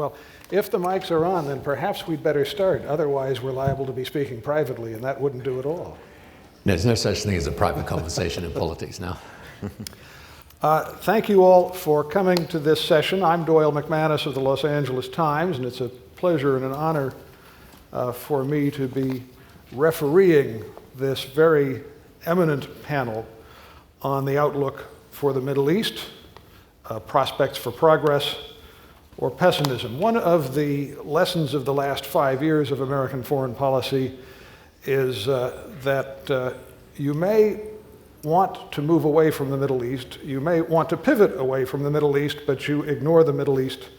Well, if the mics are on, then perhaps we'd better start. Otherwise, we're liable to be speaking privately, and that wouldn't do at all. There's no such thing as a private conversation in politics now. Thank you all for coming to this session. I'm Doyle McManus of the Los Angeles Times, and it's a pleasure and an honor for me to be refereeing this very eminent panel on the outlook for the Middle East, prospects for progress, or pessimism. One of the lessons of the last 5 years of American foreign policy is that you may want to move away from the Middle East, you may want to pivot away from the Middle East, but you ignore the Middle East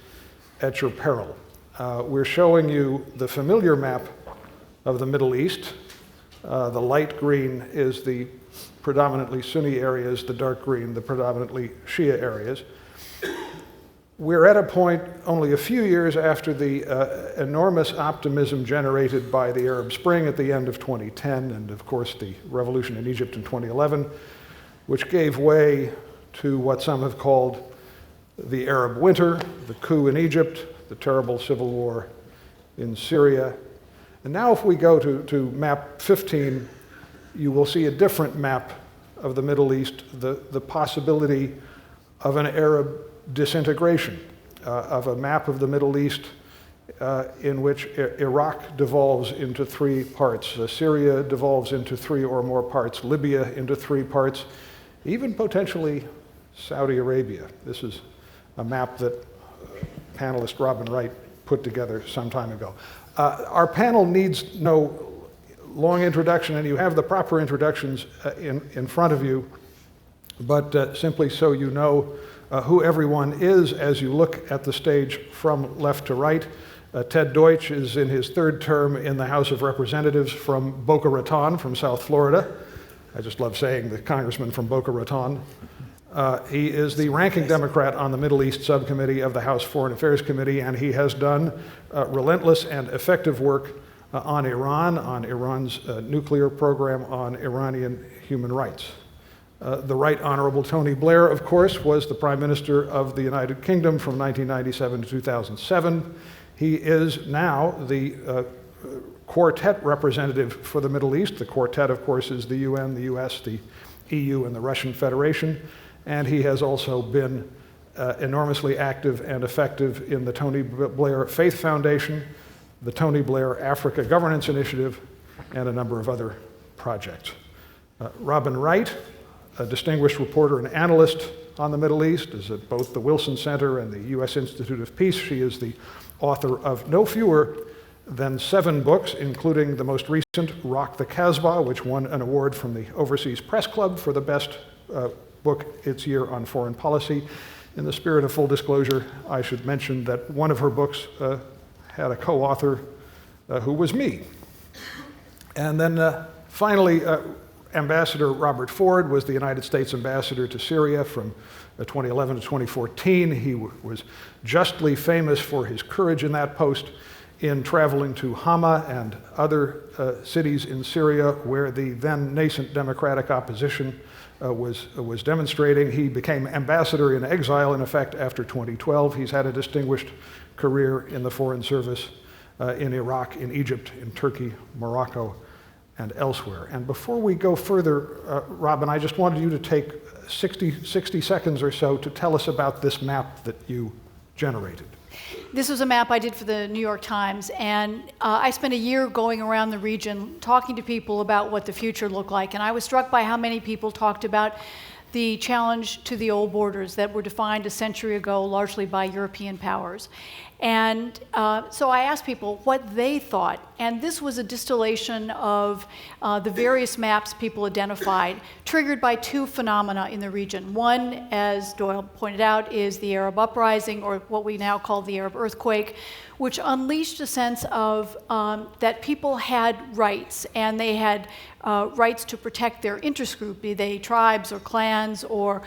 at your peril. We're showing you the familiar map of the Middle East. The light green is the predominantly Sunni areas, the dark green, the predominantly Shia areas. We're at a point only a few years after the enormous optimism generated by the Arab Spring at the end of 2010, and of course the revolution in Egypt in 2011, which gave way to what some have called the Arab Winter, the coup in Egypt, the terrible civil war in Syria. And now if we go to map 15, you will see a different map of the Middle East, the possibility of an Arab disintegration, of a map of the Middle East in which Iraq devolves into three parts, Syria devolves into three or more parts, Libya into three parts, even potentially Saudi Arabia. This is a map that panelist Robin Wright put together some time ago. Our panel needs no long introduction, and you have the proper introductions in front of you, but simply so you know who everyone is as you look at the stage from left to right. Ted Deutsch is in his third term in the House of Representatives from Boca Raton, from South Florida. I just love saying the congressman from Boca Raton. He is the ranking Democrat on the Middle East Subcommittee of the House Foreign Affairs Committee, and he has done relentless and effective work on Iran, on Iran's nuclear program, on Iranian human rights. The Right Honorable Tony Blair, of course, was the Prime Minister of the United Kingdom from 1997 to 2007. He is now the Quartet representative for the Middle East. The Quartet, of course, is the UN, the US, the EU, and the Russian Federation. And he has also been enormously active and effective in the Tony Blair Faith Foundation, the Tony Blair Africa Governance Initiative, and a number of other projects. Robin Wright, a distinguished reporter and analyst on the Middle East, is at both the Wilson Center and the U.S. Institute of Peace. She is the author of no fewer than 7 books, including the most recent, Rock the Casbah, which won an award from the Overseas Press Club for the best book its year on foreign policy. In the spirit of full disclosure, I should mention that one of her books had a co-author who was me. And then finally, Ambassador Robert Ford was the United States ambassador to Syria from 2011 to 2014. He was justly famous for his courage in that post in traveling to Hama and other cities in Syria where the then nascent democratic opposition was demonstrating. He became ambassador in exile, in effect, after 2012. He's had a distinguished career in the Foreign Service in Iraq, in Egypt, in Turkey, Morocco, and elsewhere. And before we go further, Robin, I just wanted you to take 60 seconds or so to tell us about this map that you generated. This was a map I did for the New York Times, and I spent a year going around the region talking to people about what the future looked like, and I was struck by how many people talked about the challenge to the old borders that were defined a century ago largely by European powers. And so I asked people what they thought, and this was a distillation of the various maps people identified, triggered by 2 phenomena in the region. One, as Doyle pointed out, is the Arab uprising, or what we now call the Arab earthquake, which unleashed a sense of that people had rights, and they had rights to protect their interest group, be they tribes or clans or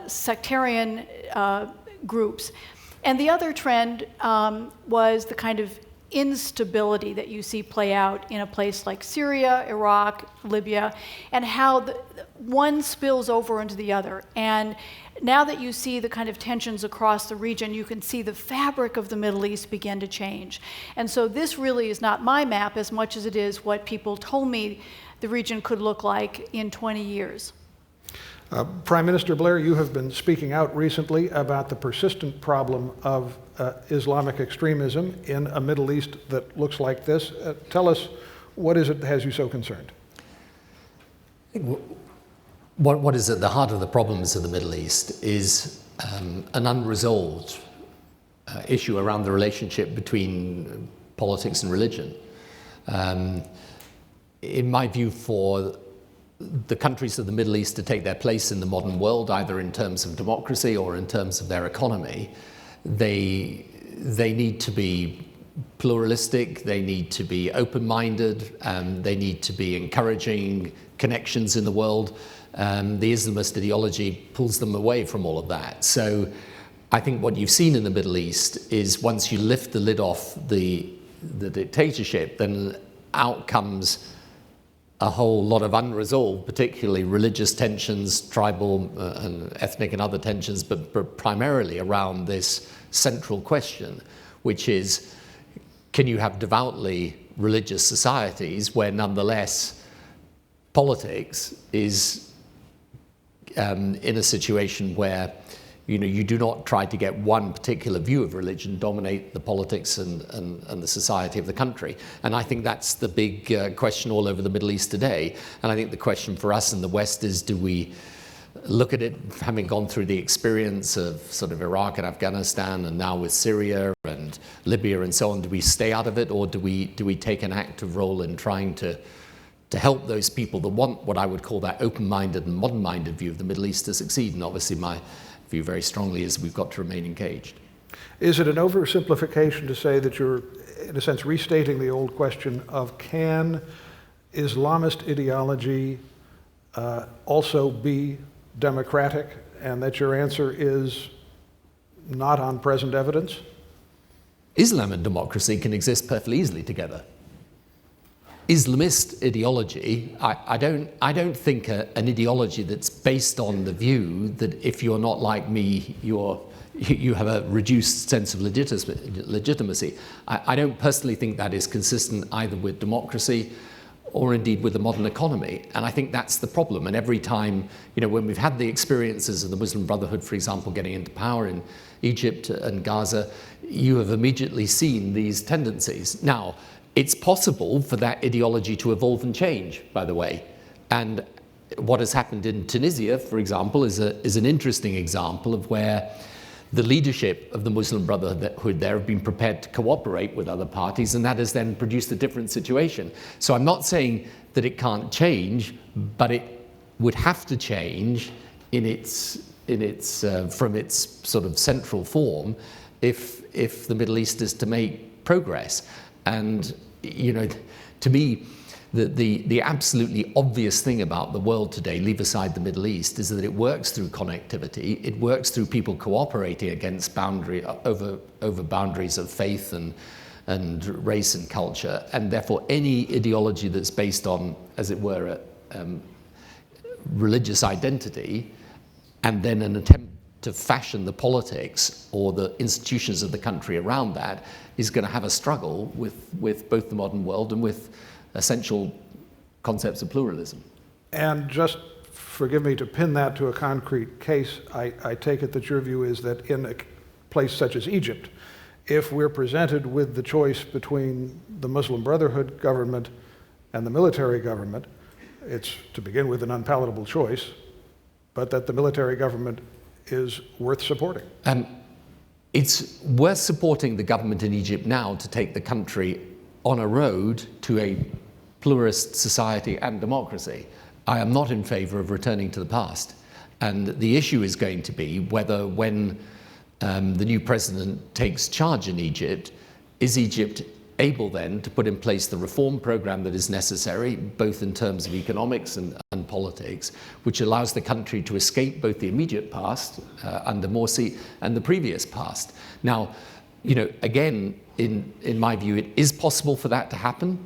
sectarian groups. And the other trend was the kind of instability that you see play out in a place like Syria, Iraq, Libya, and how one spills over into the other. And now that you see the kind of tensions across the region, you can see the fabric of the Middle East begin to change. And so this really is not my map as much as it is what people told me the region could look like in 20 years. Prime Minister Blair, you have been speaking out recently about the persistent problem of Islamic extremism in a Middle East that looks like this. Tell us, what is it that has you so concerned? What is at the heart of the problems of the Middle East is an unresolved issue around the relationship between politics and religion. In my view, for the countries of the Middle East to take their place in the modern world, either in terms of democracy or in terms of their economy, they need to be pluralistic, they need to be open-minded, they need to be encouraging connections in the world. The Islamist ideology pulls them away from all of that. So I think what you've seen in the Middle East is once you lift the lid off the dictatorship, then out comes a whole lot of unresolved, particularly religious tensions, tribal and ethnic and other tensions, but primarily around this central question, which is, can you have devoutly religious societies where nonetheless politics is in a situation where you do not try to get one particular view of religion dominate the politics and the society of the country. And I think that's the big question all over the Middle East today. And I think the question for us in the West is, do we look at it, having gone through the experience of sort of Iraq and Afghanistan and now with Syria and Libya and so on, do we stay out of it, or do we take an active role in trying to help those people that want what I would call that open-minded and modern-minded view of the Middle East to succeed? And obviously my view very strongly is we've got to remain engaged. Is it an oversimplification to say that you're, in a sense, restating the old question of, can Islamist ideology also be democratic, and that your answer is not on present evidence? Islam and democracy can exist perfectly easily together. Islamist ideology, I don't think an ideology that's based on the view that if you're not like me, you have a reduced sense of legitimacy. I don't personally think that is consistent either with democracy or indeed with the modern economy. And I think that's the problem. And every time, when we've had the experiences of the Muslim Brotherhood, for example, getting into power in Egypt and Gaza, you have immediately seen these tendencies. Now, it's possible for that ideology to evolve and change, by the way. And what has happened in Tunisia, for example, is an interesting example of where the leadership of the Muslim Brotherhood there have been prepared to cooperate with other parties, and that has then produced a different situation. So I'm not saying that it can't change, but it would have to change from its sort of central form if the Middle East is to make progress. And to me, the absolutely obvious thing about the world today, leave aside the Middle East, is that it works through connectivity. It works through people cooperating against over boundaries of faith and race and culture. And therefore, any ideology that's based on, as it were, religious identity, and then an attempt to fashion the politics or the institutions of the country around that, is going to have a struggle with both the modern world and with essential concepts of pluralism. And just forgive me to pin that to a concrete case, I take it that your view is that in a place such as Egypt, if we're presented with the choice between the Muslim Brotherhood government and the military government, it's to begin with an unpalatable choice, but that the military government is worth supporting. It's worth supporting the government in Egypt now to take the country on a road to a pluralist society and democracy. I am not in favor of returning to the past. And the issue is going to be whether, when the new president takes charge in Egypt, is Egypt able then to put in place the reform program that is necessary, both in terms of economics and politics, which allows the country to escape both the immediate past under Morsi and the previous past. Now, again, in my view, it is possible for that to happen.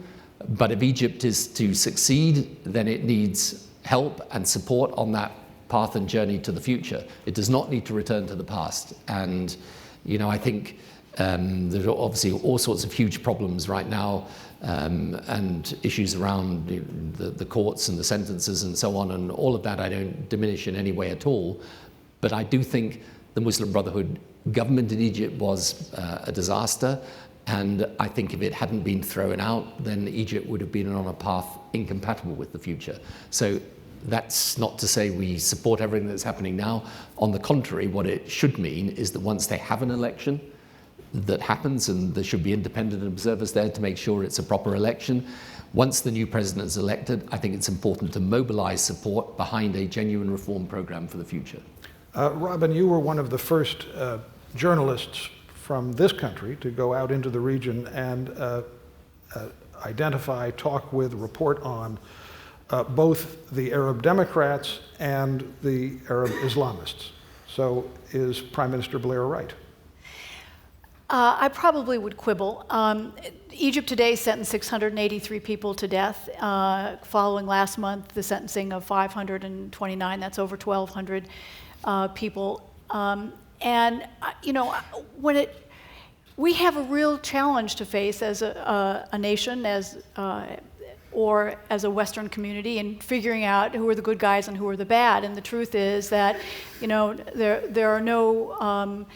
But if Egypt is to succeed, then it needs help and support on that path and journey to the future. It does not need to return to the past. And, I think there's obviously all sorts of huge problems right now, and issues around the courts and the sentences and so on, and all of that I don't diminish in any way at all. But I do think the Muslim Brotherhood government in Egypt was a disaster. And I think if it hadn't been thrown out, then Egypt would have been on a path incompatible with the future. So that's not to say we support everything that's happening now. On the contrary, what it should mean is that once they have an election that happens, and there should be independent observers there to make sure it's a proper election, once the new president is elected, I think it's important to mobilize support behind a genuine reform program for the future. Robin, you were one of the first journalists from this country to go out into the region and identify, talk with, report on both the Arab Democrats and the Arab Islamists. So is Prime Minister Blair right? I probably would quibble. Egypt today sentenced 683 people to death, following last month the sentencing of 529. That's over 1,200 people. We have a real challenge to face as a nation, or as a Western community, in figuring out who are the good guys and who are the bad. And the truth is that, there are no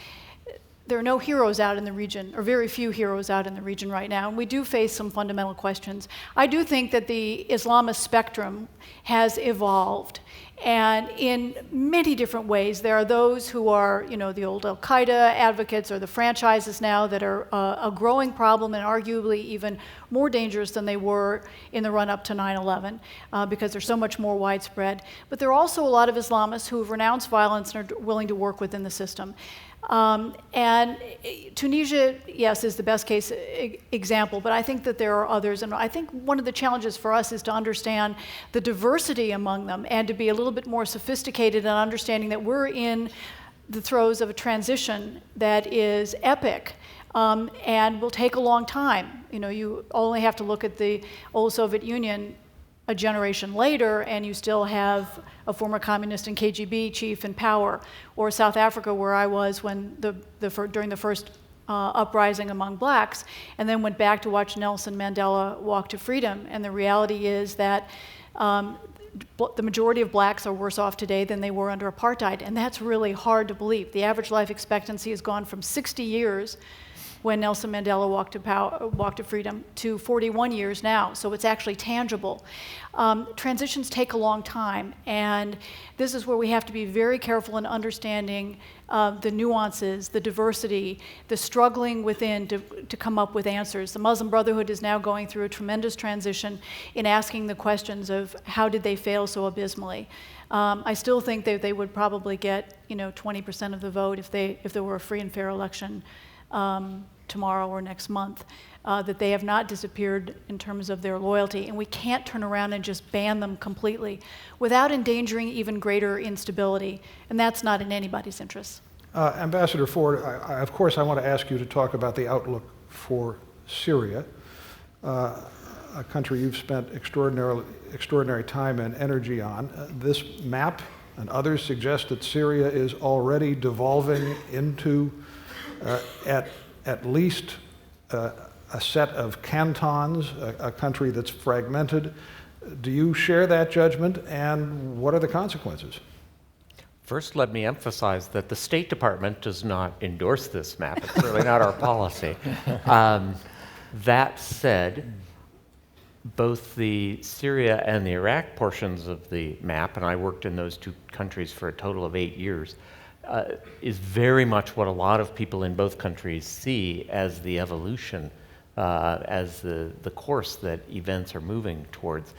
heroes out in the region, or very few heroes out in the region right now, and we do face some fundamental questions. I do think that the Islamist spectrum has evolved, and in many different ways. There are those who are, the old Al-Qaeda advocates, or the franchises now, that are a growing problem, and arguably even more dangerous than they were in the run-up to 9/11, because they're so much more widespread. But there are also a lot of Islamists who have renounced violence and are willing to work within the system. And Tunisia, yes, is the best case example, but I think that there are others. And I think one of the challenges for us is to understand the diversity among them, and to be a little bit more sophisticated in understanding that we're in the throes of a transition that is epic, and will take a long time. You only have to look at the old Soviet Union a generation later, and you still have a former communist and KGB chief in power, or South Africa, where I was when during the first uprising among blacks, and then went back to watch Nelson Mandela walk to freedom. And the reality is that the majority of blacks are worse off today than they were under apartheid, and that's really hard to believe. The average life expectancy has gone from 60 years when Nelson Mandela walked to freedom, to 41 years now. So it's actually tangible. Transitions take a long time, and this is where we have to be very careful in understanding the nuances, the diversity, the struggling within to come up with answers. The Muslim Brotherhood is now going through a tremendous transition in asking the questions of how did they fail so abysmally. I still think that they would probably get 20% of the vote if there were a free and fair election tomorrow or next month, that they have not disappeared in terms of their loyalty. And we can't turn around and just ban them completely without endangering even greater instability. And that's not in anybody's interest. Ambassador Ford, of course I want to ask you to talk about the outlook for Syria, a country you've spent extraordinary time and energy on. This map and others suggest that Syria is already devolving into at least a set of cantons, a country that's fragmented. Do you share that judgment, and what are the consequences? First, let me emphasize that the State Department does not endorse this map. It's certainly not our policy. That said, both the Syria and the Iraq portions of the map, and I worked in those two countries for a total of 8 years, is very much what a lot of people in both countries see as the evolution, as the course that events are moving towards.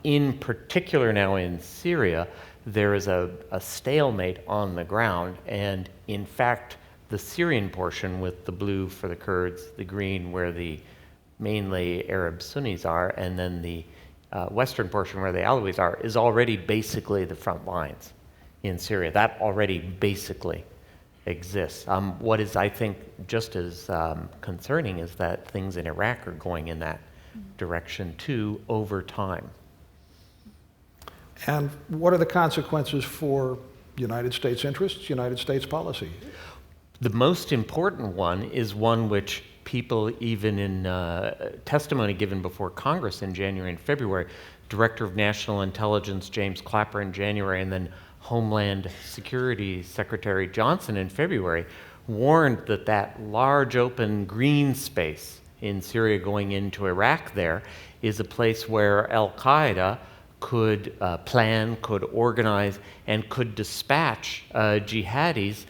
In particular now in Syria, there is a stalemate on the ground, and in fact, the Syrian portion with the blue for the Kurds, the green where the mainly Arab Sunnis are, and then the western portion where the Alawis are, is already basically the front lines in Syria. That already basically exists. What is, I think, just as concerning is that things in Iraq are going in that direction too over time. And what are the consequences for United States interests, United States policy? The most important one is one which people, even in testimony given before Congress in January and February, Director of National Intelligence James Clapper in January, and then Homeland Security Secretary Johnson in February, warned that that large open green space in Syria going into Iraq there is a place where al-Qaeda could plan, could organize, and could dispatch jihadis,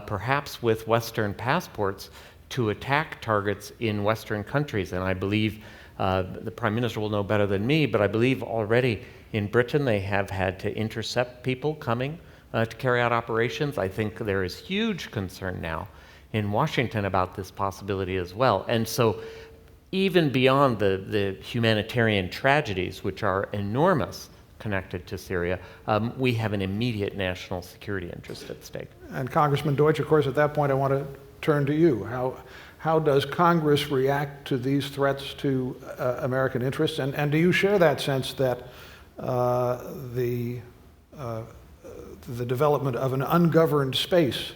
perhaps with Western passports, to attack targets in Western countries. And I believe the Prime Minister will know better than me, but I believe already in Britain they have had to intercept people coming to carry out operations. I think there is huge concern now in Washington about this possibility as well. And so even beyond the humanitarian tragedies, which are enormous connected to Syria, we have an immediate national security interest at stake. And Congressman Deutsch, of course, at that point I want to turn to you. How does Congress react to these threats to American interests? And do you share that sense that the development of an ungoverned space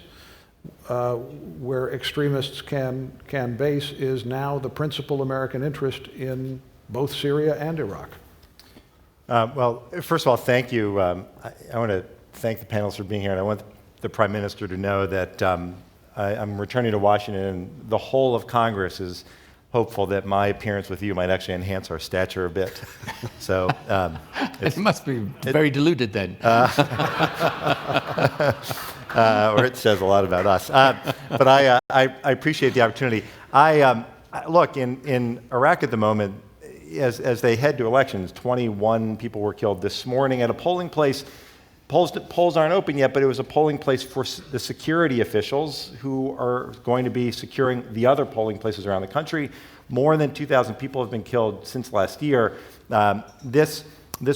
where extremists can base is now the principal American interest in both Syria and Iraq? Well, first of all, thank you. I want to thank the panelists for being here, and I want the Prime Minister to know that I'm returning to Washington, and the whole of Congress is hopeful that my appearance with you might actually enhance our stature a bit. So it must be very diluted then. Or it says a lot about us. But I appreciate the opportunity. Look, in Iraq at the moment, as they head to elections, 21 people were killed this morning at a polling place. Polls aren't open yet, but it was a polling place for the security officials who are going to be securing the other polling places around the country. More than 2,000 people have been killed since last year. This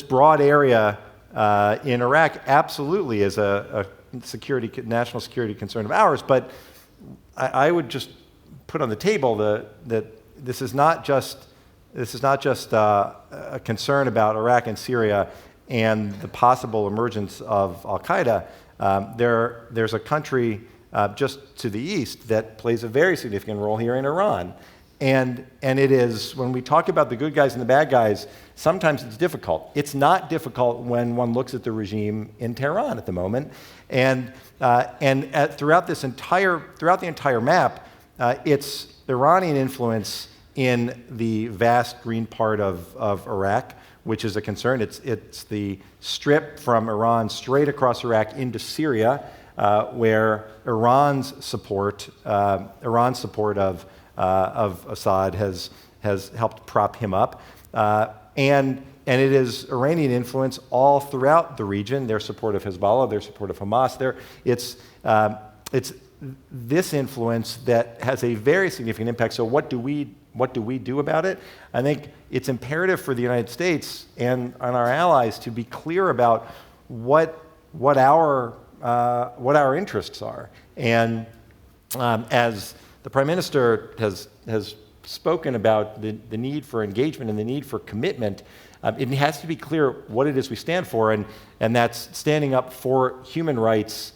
broad area in Iraq absolutely is a national security concern of ours, but I would just put on the table that this is not just a concern about Iraq and Syria and the possible emergence of al-Qaeda. There's a country just to the east that plays a very significant role here in Iran. And it is, when we talk about the good guys and the bad guys, sometimes it's difficult. It's not difficult when one looks at the regime in Tehran at the moment. And throughout the entire map, it's Iranian influence in the vast green part of Iraq, which is a concern. It's the strip from Iran straight across Iraq into Syria, where Iran's support of Assad has helped prop him up, and it is Iranian influence all throughout the region. Their support of Hezbollah, their support of Hamas. It's this influence that has a very significant impact. So what do we do about it? I think it's imperative for the United States and our allies to be clear about what our interests are. And as the Prime Minister has spoken about the need for engagement and the need for commitment, it has to be clear what it is we stand for, and that's standing up for human rights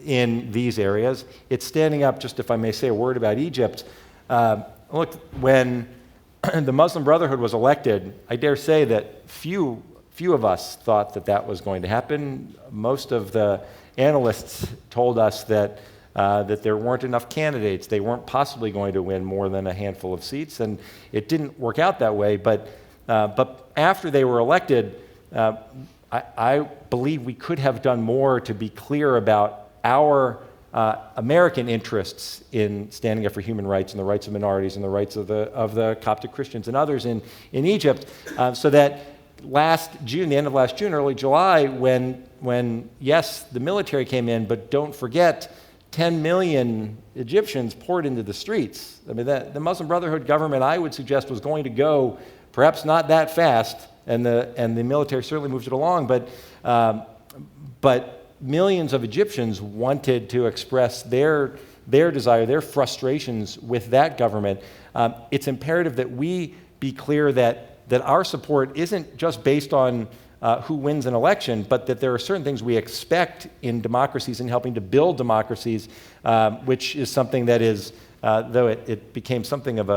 in these areas. It's standing up, just if I may say a word about Egypt. Look, when the Muslim Brotherhood was elected, I dare say that few of us thought that was going to happen. Most of the analysts told us that there weren't enough candidates. They weren't possibly going to win more than a handful of seats, and it didn't work out that way. But after they were elected, I believe we could have done more to be clear about our American interests in standing up for human rights and the rights of minorities and the rights of the Coptic Christians and others in Egypt, so that last June, the end of last June, early July, when yes, the military came in, but don't forget, 10 million Egyptians poured into the streets. I mean, the Muslim Brotherhood government, I would suggest, was going to go perhaps not that fast, and the military certainly moved it along, but millions of Egyptians wanted to express their desire, their frustrations with that government, it's imperative that we be clear that our support isn't just based on who wins an election, but that there are certain things we expect in democracies and helping to build democracies, which is something that is, though it became something of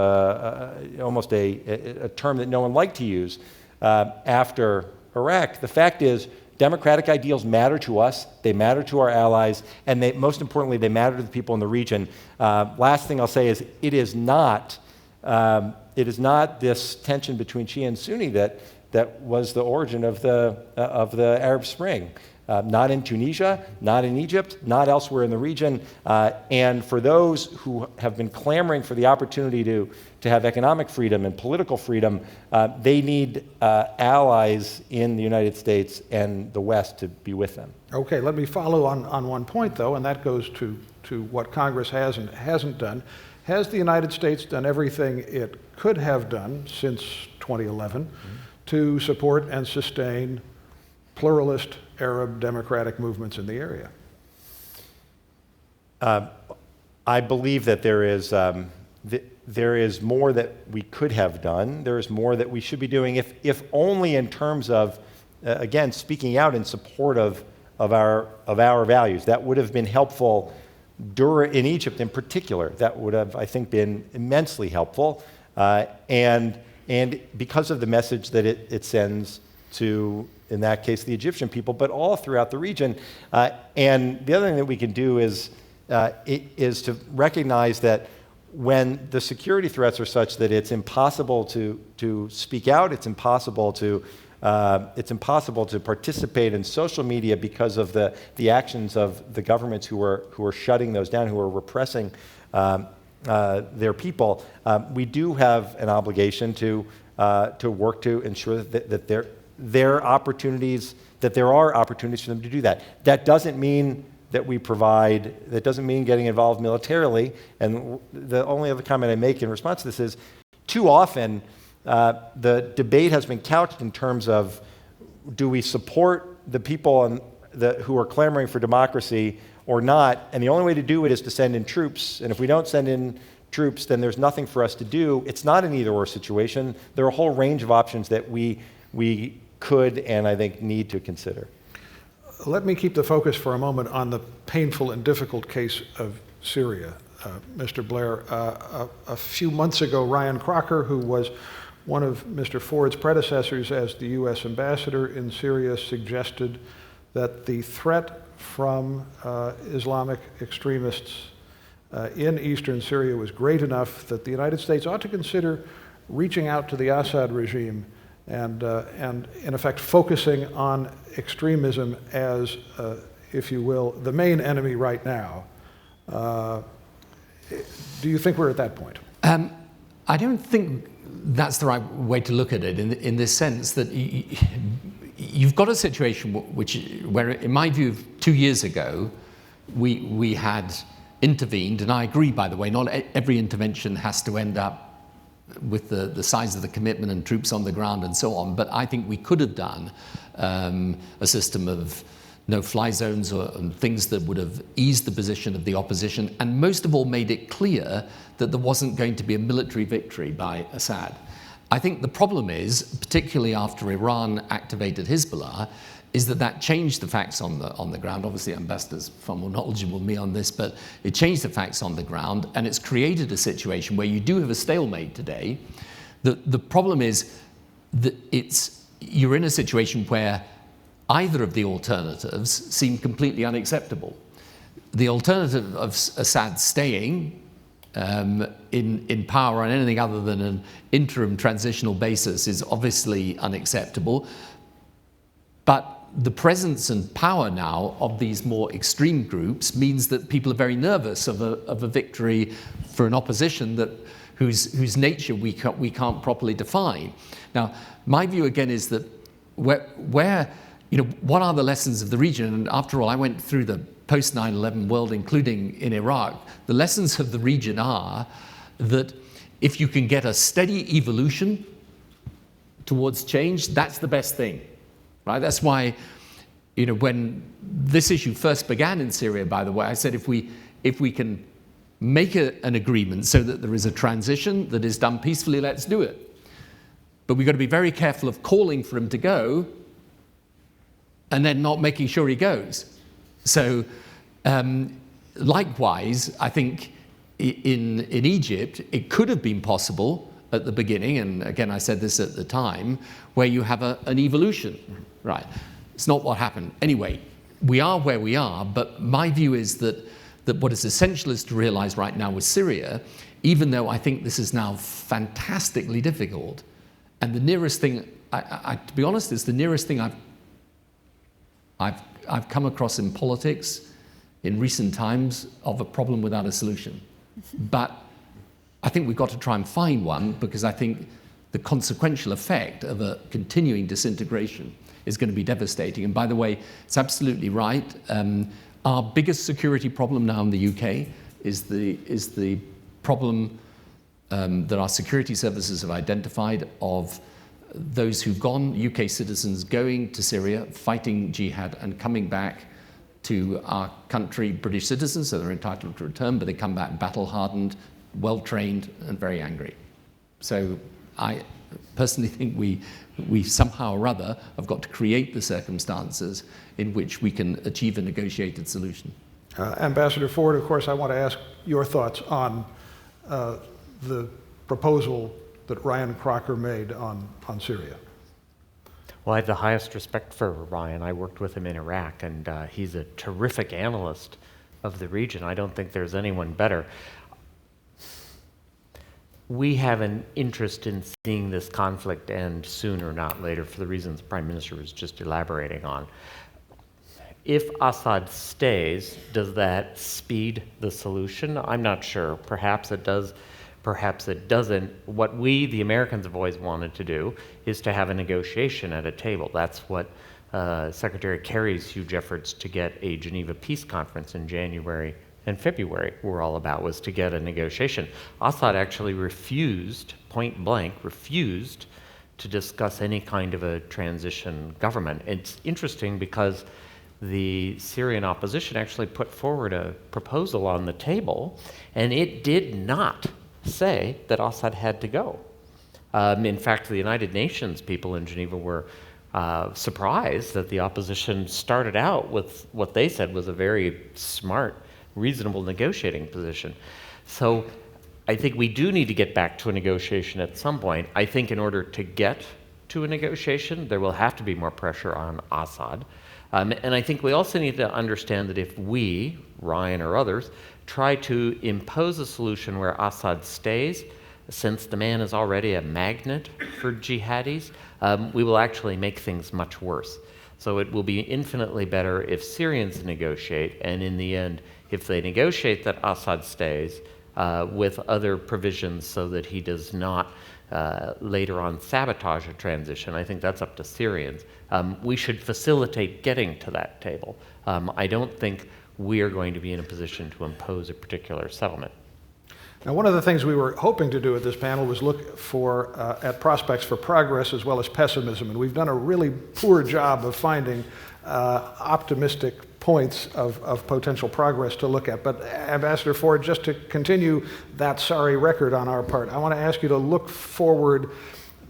almost a term that no one liked to use after Iraq. The fact is, democratic ideals matter to us, they matter to our allies, and most importantly, they matter to the people in the region. Last thing I'll say is it is not this tension between Shia and Sunni that was the origin of the Arab Spring. Not in Tunisia, not in Egypt, not elsewhere in the region. And for those who have been clamoring for the opportunity to have economic freedom and political freedom, they need allies in the United States and the West to be with them. Okay, let me follow on one point, though, and that goes to what Congress has and hasn't done. Has the United States done everything it could have done since 2011 to support and sustain pluralist Arab democratic movements in the area? I believe that there is more that we could have done. There is more that we should be doing, if only in terms of, again, speaking out in support of our values. That would have been helpful in Egypt in particular. That would have, I think, been immensely helpful, and because of the message that it sends to, in that case, the Egyptian people, but all throughout the region. And the other thing that we can do is to recognize that when the security threats are such that it's impossible to speak out, it's impossible to participate in social media because of the actions of the governments who are shutting those down, who are repressing their people. We do have an obligation to work to ensure that there are opportunities for them to do that. That doesn't mean that that doesn't mean getting involved militarily. And the only other comment I make in response to this is, too often, the debate has been couched in terms of, do we support the people who are clamoring for democracy or not? And the only way to do it is to send in troops. And if we don't send in troops, then there's nothing for us to do. It's not an either-or situation. There are a whole range of options that we could and I think need to consider. Let me keep the focus for a moment on the painful and difficult case of Syria. Mr. Blair, a few months ago, Ryan Crocker, who was one of Mr. Ford's predecessors as the U.S. ambassador in Syria, suggested that the threat from Islamic extremists in eastern Syria was great enough that the United States ought to consider reaching out to the Assad regime and in effect focusing on extremism as, if you will, the main enemy right now. Do you think we're at that point? I don't think that's the right way to look at it in this sense that you've got a situation where, in my view, 2 years ago, we had intervened, and I agree, by the way, not every intervention has to end up with the size of the commitment and troops on the ground and so on, but I think we could have done a system of no-fly zones and things that would have eased the position of the opposition, and most of all made it clear that there wasn't going to be a military victory by Assad. I think the problem is, particularly after Iran activated Hezbollah, is that changed the facts on the ground. Obviously, Ambassador's far more knowledgeable than me on this, but it changed the facts on the ground, and it's created a situation where you do have a stalemate today. The problem is that you're in a situation where either of the alternatives seem completely unacceptable. The alternative of Assad staying in power on anything other than an interim transitional basis is obviously unacceptable, but the presence and power now of these more extreme groups means that people are very nervous of a victory for an opposition whose nature we can't properly define. Now, my view again is that what are the lessons of the region? And after all, I went through the post 9/11 world, including in Iraq. The lessons of the region are that if you can get a steady evolution towards change, that's the best thing. Right? That's why when this issue first began in Syria, by the way, I said if we can make an agreement so that there is a transition that is done peacefully, let's do it. But we've got to be very careful of calling for him to go and then not making sure he goes. So likewise, I think in Egypt, it could have been possible at the beginning, and again, I said this at the time, where you have an evolution, right? It's not what happened. Anyway, we are where we are, but my view is that what is essential is to realize right now with Syria, even though I think this is now fantastically difficult, and the nearest thing, to be honest, is the nearest thing I've come across in politics in recent times of a problem without a solution. But I think we've got to try and find one, because I think the consequential effect of a continuing disintegration is going to be devastating. And by the way, it's absolutely right. Our biggest security problem now in the UK is the problem that our security services have identified of those who've gone, UK citizens going to Syria, fighting jihad and coming back to our country, British citizens, so they're entitled to return, but they come back battle-hardened, well-trained, and very angry. So I personally think we somehow or other have got to create the circumstances in which we can achieve a negotiated solution. Ambassador Ford, of course, I want to ask your thoughts on the proposal that Ryan Crocker made on Syria. Well, I have the highest respect for Ryan. I worked with him in Iraq, and he's a terrific analyst of the region. I don't think there's anyone better. We have an interest in seeing this conflict end sooner, not later, for the reasons the Prime Minister was just elaborating on. If Assad stays, does that speed the solution? I'm not sure. Perhaps it does. Perhaps it doesn't. What we, the Americans, have always wanted to do is to have a negotiation at a table. That's what Secretary Kerry's huge efforts to get a Geneva Peace Conference in January and February were all about, was to get a negotiation. Assad actually refused, point blank, refused to discuss any kind of a transition government. It's interesting because the Syrian opposition actually put forward a proposal on the table, and it did not say that Assad had to go. In fact, the United Nations people in Geneva were surprised that the opposition started out with what they said was a very smart, reasonable negotiating position. So I think we do need to get back to a negotiation at some point. I think in order to get to a negotiation, there will have to be more pressure on Assad. And I think we also need to understand that if we, Ryan or others, try to impose a solution where Assad stays, since the man is already a magnet for jihadis, we will actually make things much worse. So it will be infinitely better if Syrians negotiate, and in the end, if they negotiate that Assad stays with other provisions so that he does not later on sabotage a transition. I think that's up to Syrians. We should facilitate getting to that table. I don't think we are going to be in a position to impose a particular settlement. Now, one of the things we were hoping to do at this panel was look at prospects for progress as well as pessimism, and we've done a really poor job of finding optimistic points of potential progress to look at. But Ambassador Ford, just to continue that sorry record on our part, I want to ask you to look forward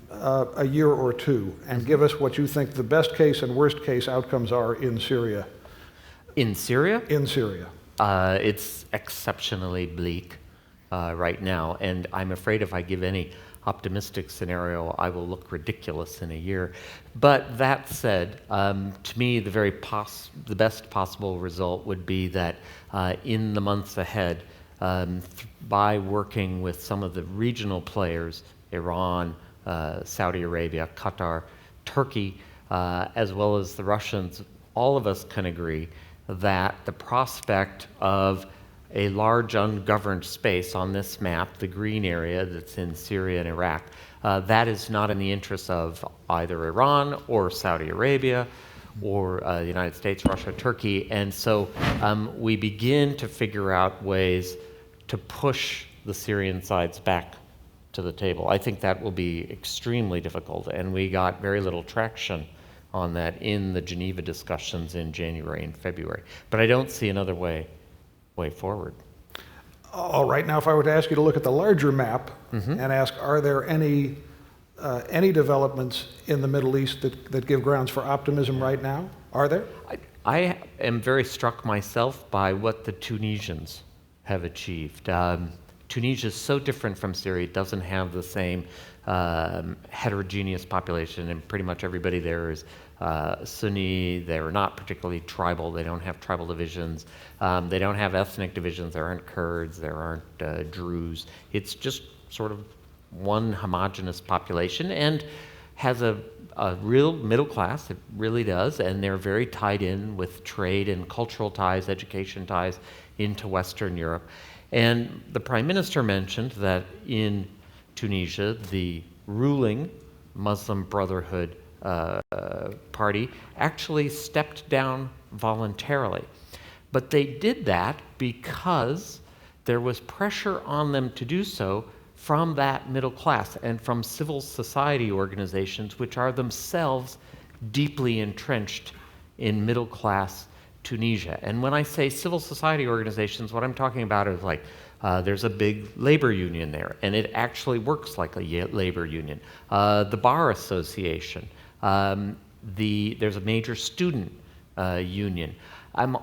a year or two and give us what you think the best case and worst case outcomes are in Syria. In Syria? In Syria. It's exceptionally bleak right now, and I'm afraid if I give any optimistic scenario, I will look ridiculous in a year. But that said, to me, the best possible result would be that in the months ahead, by working with some of the regional players, Iran, Saudi Arabia, Qatar, Turkey, as well as the Russians, all of us can agree that the prospect of a large ungoverned space on this map, the green area that's in Syria and Iraq, that is not in the interests of either Iran or Saudi Arabia or the United States, Russia, Turkey. And so we begin to figure out ways to push the Syrian sides back to the table. I think that will be extremely difficult, and we got very little traction on that in the Geneva discussions in January and February. But I don't see another way forward. All right, now if I were to ask you to look at the larger map and ask, are there any developments in the Middle East that give grounds for optimism right now? Are there? I am very struck myself by what the Tunisians have achieved. Tunisia is so different from Syria. It doesn't have the same heterogeneous population, and pretty much everybody there is Sunni. They're not particularly tribal. They don't have tribal divisions. They don't have ethnic divisions. There aren't Kurds. There aren't Druze. It's just sort of one homogeneous population and has a real middle class. It really does. And they're very tied in with trade and cultural ties, education ties into Western Europe. And the Prime Minister mentioned that in Tunisia, the ruling Muslim Brotherhood party actually stepped down voluntarily. But they did that because there was pressure on them to do so from that middle class and from civil society organizations, which are themselves deeply entrenched in middle class Tunisia. And when I say civil society organizations, what I'm talking about is like there's a big labor union there, and it actually works like a labor union. The Bar Association, there's a major student union.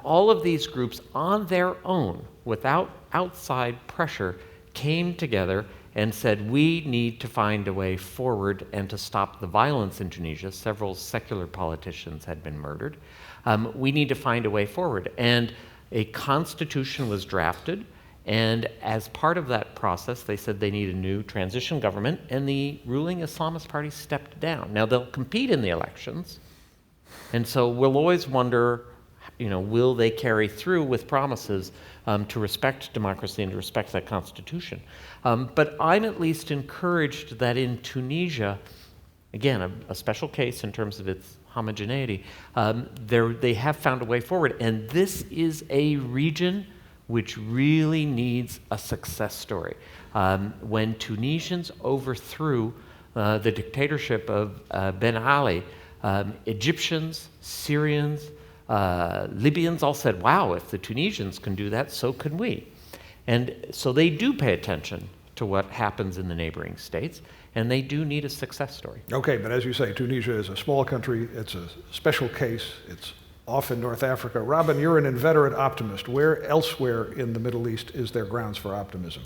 All of these groups on their own, without outside pressure, came together and said, we need to find a way forward and to stop the violence in Tunisia. Several secular politicians had been murdered. We need to find a way forward. And a constitution was drafted, and as part of that process, they said they need a new transition government, and the ruling Islamist party stepped down. Now, they'll compete in the elections, and so we'll always wonder, will they carry through with promises to respect democracy and to respect that constitution? But I'm at least encouraged that in Tunisia, again, a special case in terms of its homogeneity, they have found a way forward. And this is a region which really needs a success story. When Tunisians overthrew the dictatorship of Ben Ali, Egyptians, Syrians, Libyans all said, wow, if the Tunisians can do that, so can we. And so they do pay attention to what happens in the neighboring states, and they do need a success story. Okay, but as you say, Tunisia is a small country. It's a special case. It's off in North Africa. Robin, you're an inveterate optimist. Where elsewhere in the Middle East is there grounds for optimism?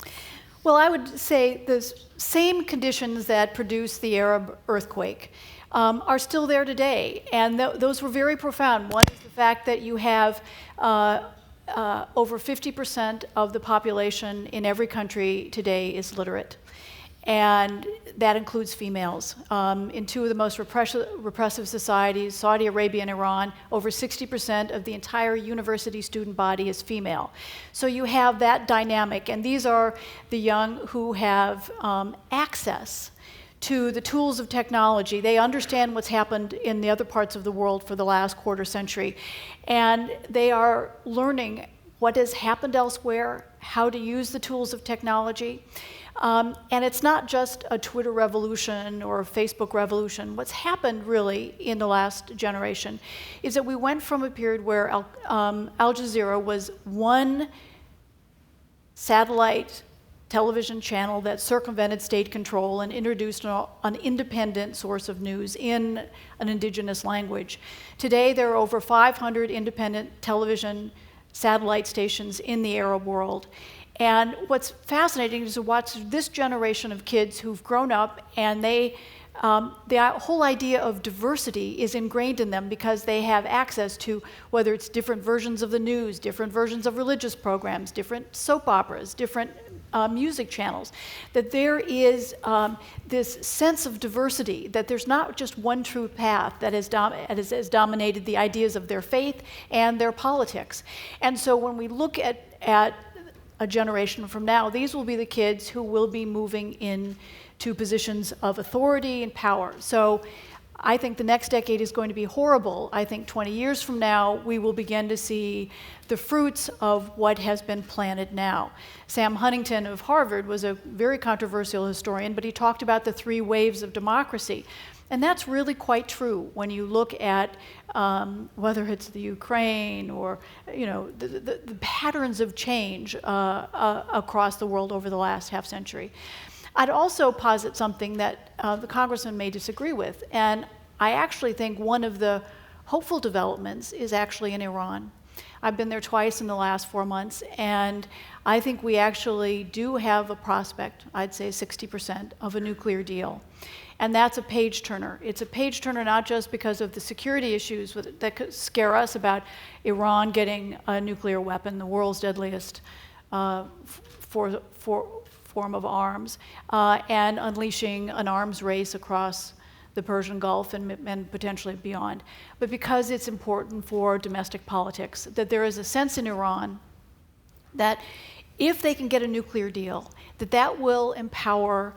Well, I would say the same conditions that produced the Arab earthquake are still there today, and those were very profound. One is the fact that you have over 50% of the population in every country today is literate, and that includes females. In two of the most repressive societies, Saudi Arabia and Iran, over 60% of the entire university student body is female. So you have that dynamic, and these are the young who have access to the tools of technology. They understand what's happened in the other parts of the world for the last quarter century, and they are learning what has happened elsewhere, how to use the tools of technology. And it's not just a Twitter revolution or a Facebook revolution. What's happened really in the last generation is that we went from a period where Al Jazeera was one satellite television channel that circumvented state control and introduced an independent source of news in an indigenous language. Today, there are over 500 independent television satellite stations in the Arab world. And what's fascinating is to watch this generation of kids who've grown up, and the whole idea of diversity is ingrained in them because they have access to whether it's different versions of the news, different versions of religious programs, different soap operas, different music channels, that there is this sense of diversity, that there's not just one true path that has dominated the ideas of their faith and their politics. And so when we look at a generation from now, these will be the kids who will be moving into positions of authority and power. So I think the next decade is going to be horrible. I think 20 years from now, we will begin to see the fruits of what has been planted now. Sam Huntington of Harvard was a very controversial historian, but he talked about the 3 waves of democracy. And that's really quite true when you look at whether it's the Ukraine or the patterns of change across the world over the last half century. I'd also posit something that the congressman may disagree with, and I actually think one of the hopeful developments is actually in Iran. I've been there twice in the last 4 months, and I think we actually do have a prospect, I'd say 60%, of a nuclear deal. And that's a page turner. It's a page turner not just because of the security issues that could scare us about Iran getting a nuclear weapon, the world's deadliest form of arms, and unleashing an arms race across the Persian Gulf and potentially beyond, but because it's important for domestic politics, that there is a sense in Iran that if they can get a nuclear deal, that will empower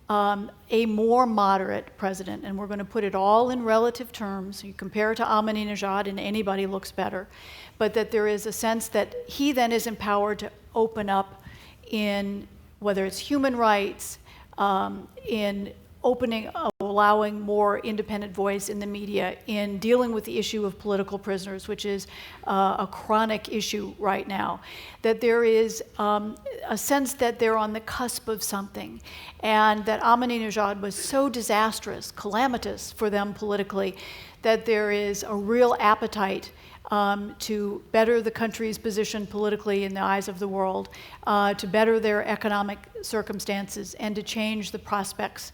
a more moderate president, and we're going to put it all in relative terms. You compare it to Ahmadinejad and anybody looks better, but that there is a sense that he then is empowered to open up in whether it's human rights, in allowing more independent voice in the media, in dealing with the issue of political prisoners, which is a chronic issue right now, that there is a sense that they're on the cusp of something, and that Ahmadinejad was so disastrous, calamitous for them politically, that there is a real appetite to better the country's position politically in the eyes of the world, to better their economic circumstances, and to change the prospects.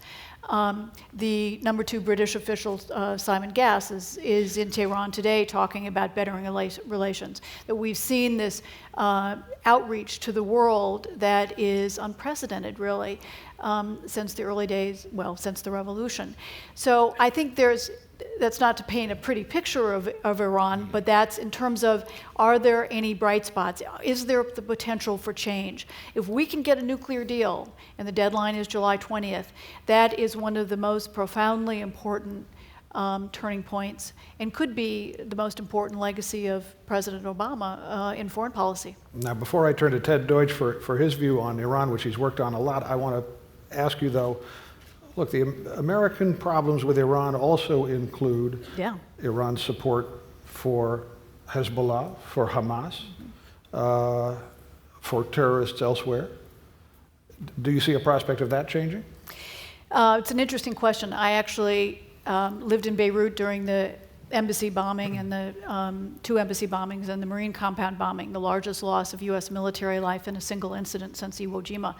The number 2 British official, Simon Gass, is in Tehran today talking about bettering relations. That we've seen this outreach to the world that is unprecedented, really, since the early days, since the revolution. So I think that's not to paint a pretty picture of Iran, but that's in terms of, are there any bright spots? Is there the potential for change? If we can get a nuclear deal, and the deadline is July 20th, that is one of the most profoundly important turning points, and could be the most important legacy of President Obama in foreign policy. Now, before I turn to Ted Deutsch for his view on Iran, which he's worked on a lot, I want to ask you, though, look, the American problems with Iran also include Iran's support for Hezbollah, for Hamas, for terrorists elsewhere. Do you see a prospect of that changing? It's an interesting question. I actually lived in Beirut during the embassy bombing and the 2 embassy bombings and the Marine compound bombing, the largest loss of U.S. military life in a single incident since Iwo Jima.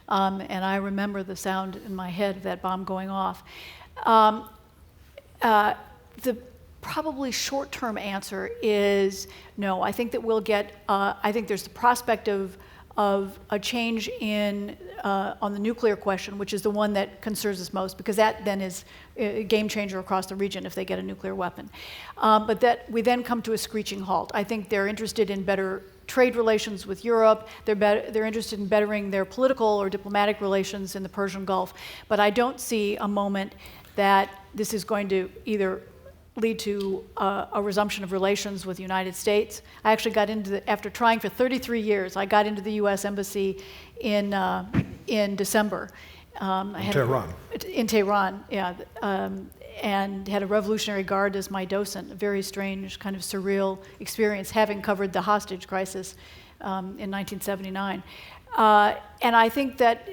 And I remember the sound in my head of that bomb going off. The probably short-term answer is no. I think that we'll get, I think there's the prospect of a change on the nuclear question, which is the one that concerns us most, because that then is a game changer across the region if they get a nuclear weapon. But that we then come to a screeching halt. I think they're interested in better trade relations with Europe. They're interested in bettering their political or diplomatic relations in the Persian Gulf. But I don't see a moment that this is going to either lead to a resumption of relations with the United States. I actually got into after trying for 33 years, I got into the U.S. Embassy in December. In Tehran, yeah. And had a Revolutionary Guard as my docent, a very strange, kind of surreal experience, having covered the hostage crisis in 1979. And I think that,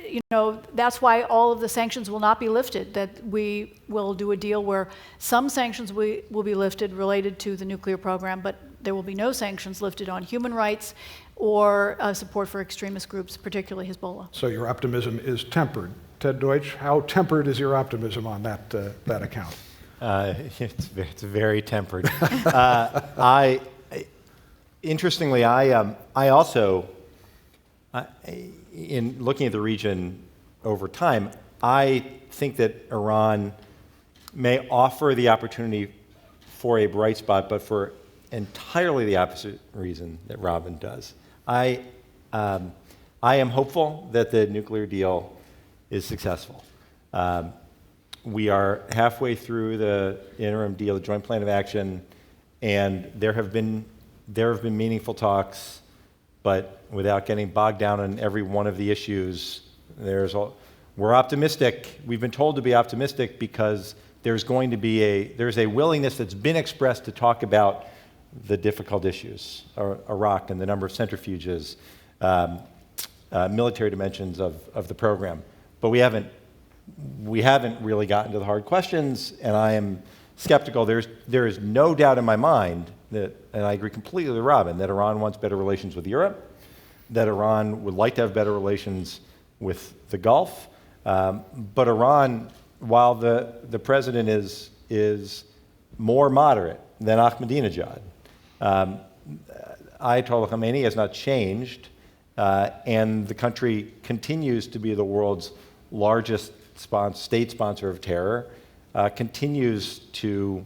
that's why all of the sanctions will not be lifted, that we will do a deal where some sanctions will be lifted related to the nuclear program, but there will be no sanctions lifted on human rights or support for extremist groups, particularly Hezbollah. So your optimism is tempered. Ted Deutsch, how tempered is your optimism on that account? It's very tempered. Interestingly, I also, in looking at the region over time, I think that Iran may offer the opportunity for a bright spot, but for entirely the opposite reason that Robin does. I am hopeful that the nuclear deal is successful. we are halfway through the interim deal, the joint plan of action, and there have been meaningful talks, but without getting bogged down on every one of the issues, we're optimistic. We've been told to be optimistic because there's a willingness that's been expressed to talk about the difficult issues, Iraq and the number of centrifuges, military dimensions of the program. But we haven't really gotten to the hard questions, and I am skeptical. There is no doubt in my mind that, and I agree completely with Robin, that Iran wants better relations with Europe, that Iran would like to have better relations with the Gulf. But Iran, while the president is more moderate than Ahmadinejad, Ayatollah Khamenei has not changed, and the country continues to be the world's largest state sponsor of terror, continues to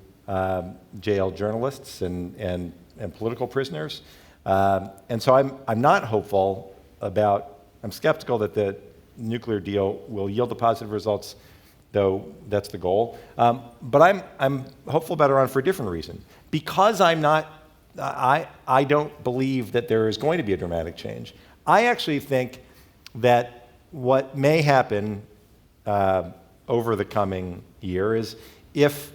jail journalists and political prisoners. And so I'm not hopeful I'm skeptical that the nuclear deal will yield the positive results, though that's the goal. But I'm hopeful about Iran for a different reason. Because I don't believe that there is going to be a dramatic change. I actually think that what may happen over the coming year is if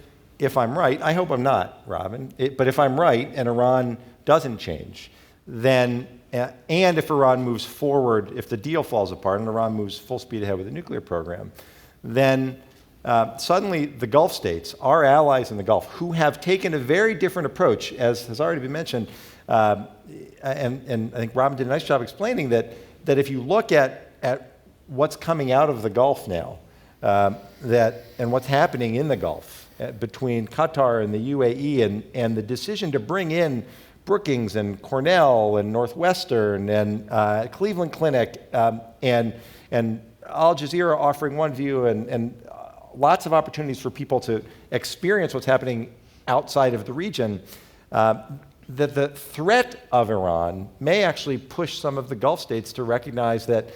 I'm right, I hope I'm not, Robin, but if I'm right and Iran doesn't change, then, and if Iran moves forward, if the deal falls apart and Iran moves full speed ahead with the nuclear program, then suddenly the Gulf states, our allies in the Gulf, who have taken a very different approach, as has already been mentioned, and I think Robin did a nice job explaining that if you look at what's coming out of the Gulf now, and what's happening in the Gulf between Qatar and the UAE and the decision to bring in Brookings and Cornell and Northwestern and Cleveland Clinic and Al Jazeera offering one view and lots of opportunities for people to experience what's happening outside of the region, that the threat of Iran may actually push some of the Gulf states to recognize that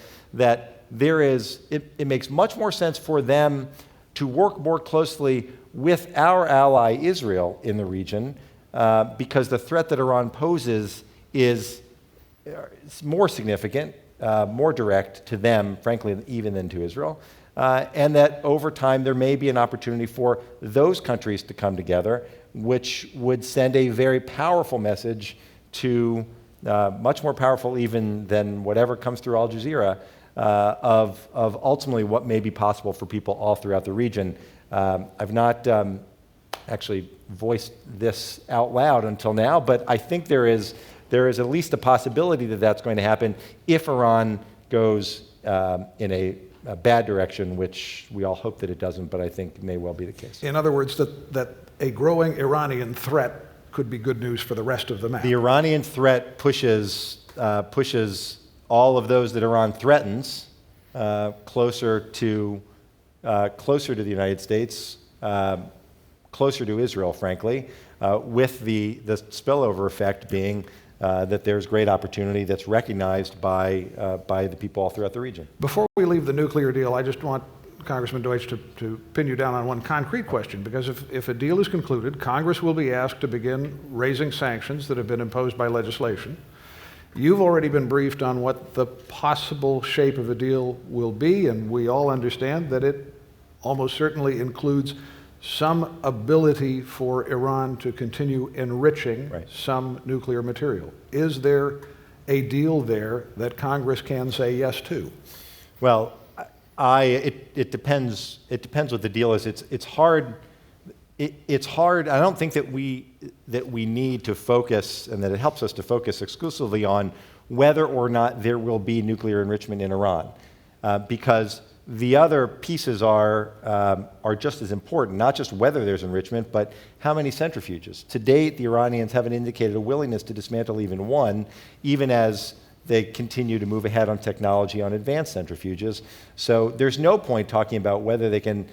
it makes much more sense for them to work more closely with our ally Israel in the region, because the threat that Iran poses is more significant, more direct to them, frankly, even than to Israel, and that over time there may be an opportunity for those countries to come together, which would send a very powerful message to, much more powerful even than whatever comes through Al Jazeera, of ultimately what may be possible for people all throughout the region. I've not actually voiced this out loud until now, but I think there is at least a possibility that that's going to happen if Iran goes in a bad direction, which we all hope that it doesn't, but I think may well be the case. In other words, that a growing Iranian threat could be good news for the rest of the map. The Iranian threat pushes all of those that Iran threatens closer to the United States, closer to Israel, frankly, with the spillover effect being that there's great opportunity that's recognized by the people all throughout the region. Before we leave the nuclear deal, I just want Congressman Deutsch to pin you down on one concrete question, because if a deal is concluded, Congress will be asked to begin raising sanctions that have been imposed by legislation. You've already been briefed on what the possible shape of a deal will be, and we all understand that it almost certainly includes some ability for Iran to continue enriching some nuclear material. Is there a deal there that Congress can say yes to? Well, it depends. It depends what the deal is. It's hard. It's hard. I don't think that we need to focus, and that it helps us to focus exclusively on whether or not there will be nuclear enrichment in Iran, because the other pieces are just as important. Not just whether there's enrichment, but how many centrifuges. To date, the Iranians haven't indicated a willingness to dismantle even one, even as they continue to move ahead on technology on advanced centrifuges. So there's no point talking about whether they can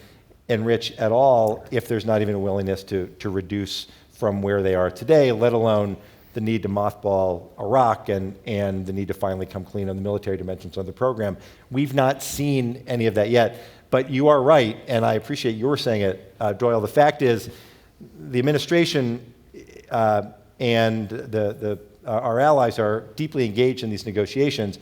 enrich at all if there's not even a willingness to reduce from where they are today, let alone the need to mothball Iraq and the need to finally come clean on the military dimensions of the program. We've not seen any of that yet. But you are right, and I appreciate your saying it, Doyle. The fact is, the administration and our allies are deeply engaged in these negotiations,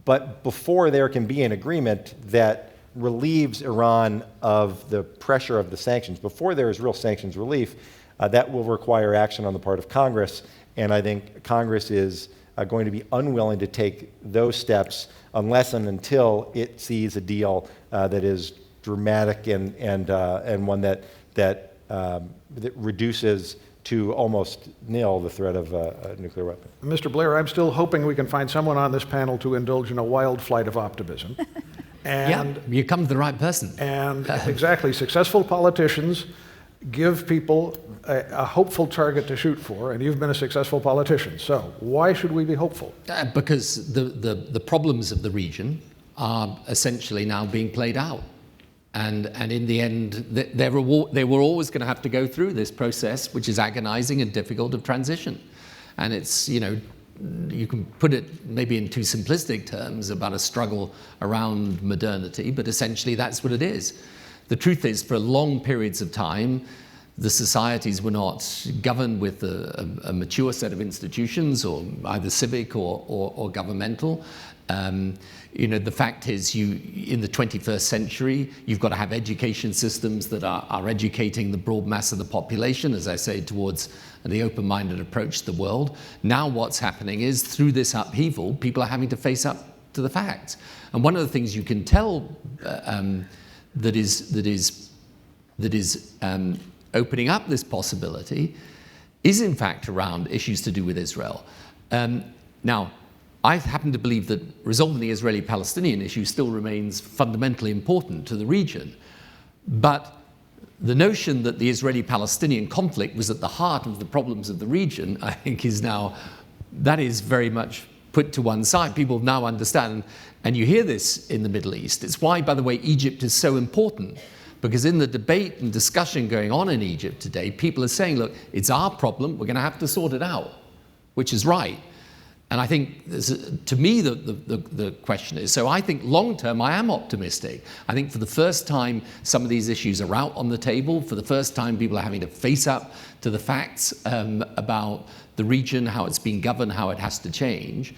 but before there can be an agreement that relieves Iran of the pressure of the sanctions, before there is real sanctions relief, that will require action on the part of Congress, and I think Congress is going to be unwilling to take those steps unless and until it sees a deal that is dramatic and one that reduces to almost nil the threat of a nuclear weapon. Mr. Blair, I'm still hoping we can find someone on this panel to indulge in a wild flight of optimism. And, yeah, you come to the right person. And exactly, successful politicians give people a hopeful target to shoot for, and you've been a successful politician. So why should we be hopeful? Because the problems of the region are essentially now being played out. And in the end, they were always going to have to go through this process, which is agonizing and difficult of transition. And it's, you can put it maybe in too simplistic terms about a struggle around modernity, but essentially that's what it is. The truth is, for long periods of time, the societies were not governed with a mature set of institutions, or either civic or governmental. The fact is, in the 21st century, you've got to have education systems that are educating the broad mass of the population, as I say, towards the open-minded approach to the world. Now what's happening is, through this upheaval, people are having to face up to the facts. And one of the things you can tell that is opening up this possibility is, in fact, around issues to do with Israel. Now, I happen to believe that resolving the Israeli-Palestinian issue still remains fundamentally important to the region. But the notion that the Israeli-Palestinian conflict was at the heart of the problems of the region, I think, that is very much put to one side. People now understand, and you hear this in the Middle East. It's why, by the way, Egypt is so important, because in the debate and discussion going on in Egypt today, people are saying, look, it's our problem, we're going to have to sort it out, which is right. And I think, to me, the question is, so I think long-term, I am optimistic. I think for the first time, some of these issues are out on the table. For the first time, people are having to face up to the facts about the region, how it's being governed, how it has to change.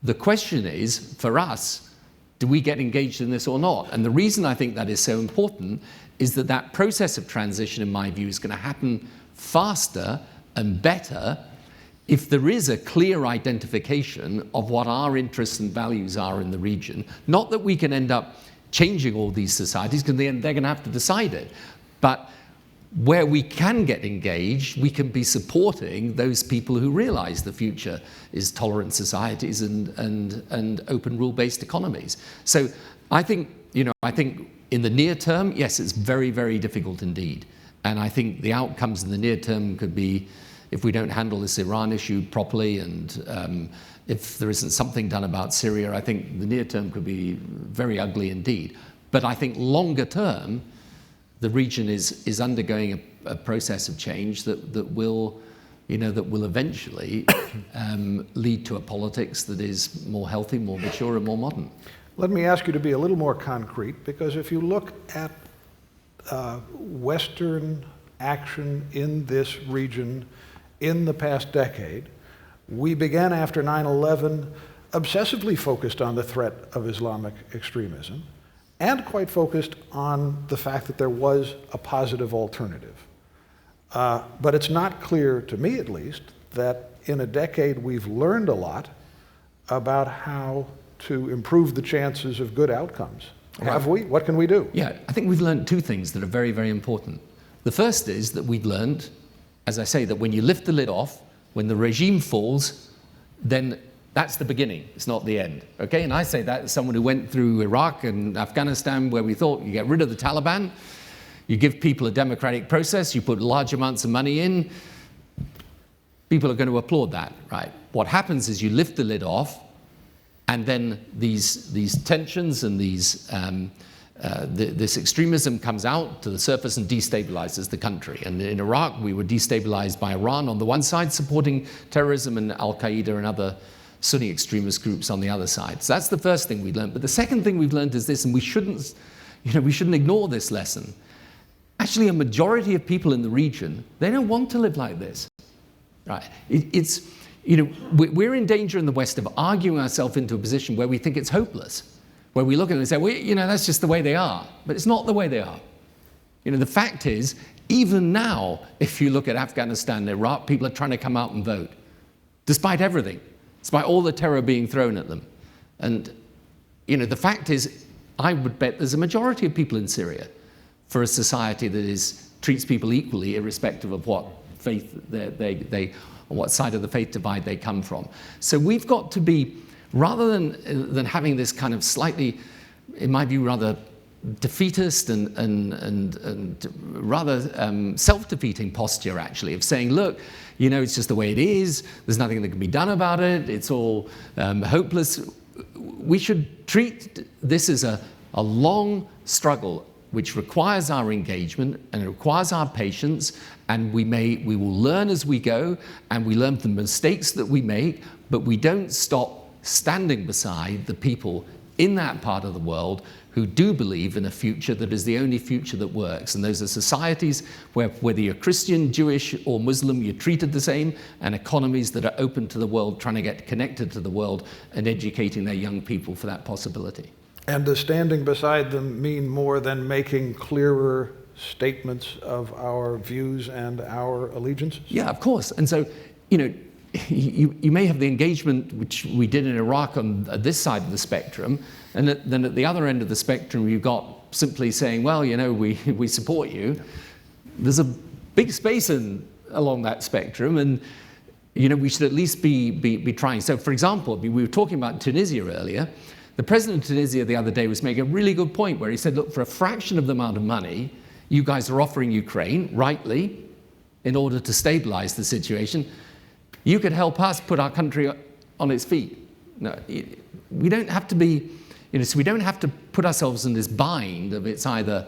The question is, for us, do we get engaged in this or not? And the reason I think that is so important is that process of transition, in my view, is going to happen faster and better if there is a clear identification of what our interests and values are in the region. Not that we can end up changing all these societies, because they're going to have to decide it. But where we can get engaged, we can be supporting those people who realize the future is tolerant societies and open rule-based economies. So I think in the near term, yes, it's very, very difficult indeed. And I think the outcomes in the near term could be, if we don't handle this Iran issue properly, and if there isn't something done about Syria, I think the near term could be very ugly indeed. But I think longer term, the region is undergoing a process of change that will eventually lead to a politics that is more healthy, more mature, and more modern. Let me ask you to be a little more concrete, because if you look at Western action in this region in the past decade, we began after 9/11 obsessively focused on the threat of Islamic extremism, and quite focused on the fact that there was a positive alternative. But it's not clear, to me at least, that in a decade we've learned a lot about how to improve the chances of good outcomes. Right. Have we? What can we do? Yeah, I think we've learned two things that are very, very important. The first is that we've learned, as I say, that when you lift the lid off, when the regime falls, then that's the beginning, it's not the end, okay? And I say that as someone who went through Iraq and Afghanistan, where we thought you get rid of the Taliban, you give people a democratic process, you put large amounts of money in, people are going to applaud that, right? What happens is you lift the lid off, and then these tensions and this extremism comes out to the surface and destabilizes the country. And in Iraq, we were destabilized by Iran on the one side, supporting terrorism, and Al-Qaeda and other Sunni extremist groups on the other side. So that's the first thing we learned. But the second thing we've learned is this, and we shouldn't we shouldn't ignore this lesson. Actually, a majority of people in the region, they don't want to live like this. Right? We're in danger in the West of arguing ourselves into a position where we think it's hopeless, where we look at it and say, well, that's just the way they are. But it's not the way they are. The fact is, even now, if you look at Afghanistan and Iraq, people are trying to come out and vote, despite everything, despite all the terror being thrown at them. And, the fact is, I would bet there's a majority of people in Syria for a society that treats people equally, irrespective of what faith or what side of the faith divide they come from. So we've got to be, rather than having this kind of slightly, in my view, rather defeatist and rather self-defeating posture, actually, of saying, look, it's just the way it is, there's nothing that can be done about it, it's all hopeless. We should treat this as a long struggle which requires our engagement and it requires our patience, and we will learn as we go, and we learn from the mistakes that we make, but we don't stop standing beside the people in that part of the world who do believe in a future that is the only future that works. And those are societies where, whether you're Christian, Jewish, or Muslim, you're treated the same, and economies that are open to the world, trying to get connected to the world and educating their young people for that possibility. And does standing beside them mean more than making clearer statements of our views and our allegiances? Yeah, of course. And so, you may have the engagement which we did in Iraq on this side of the spectrum, and then at the other end of the spectrum, you've got simply saying, well, we support you. There's a big space along that spectrum, and we should at least be trying. So, for example, we were talking about Tunisia earlier. The president of Tunisia the other day was making a really good point where he said, look, for a fraction of the amount of money you guys are offering Ukraine, rightly, in order to stabilize the situation, you could help us put our country on its feet. No, we don't have to be, so we don't have to put ourselves in this bind of it's either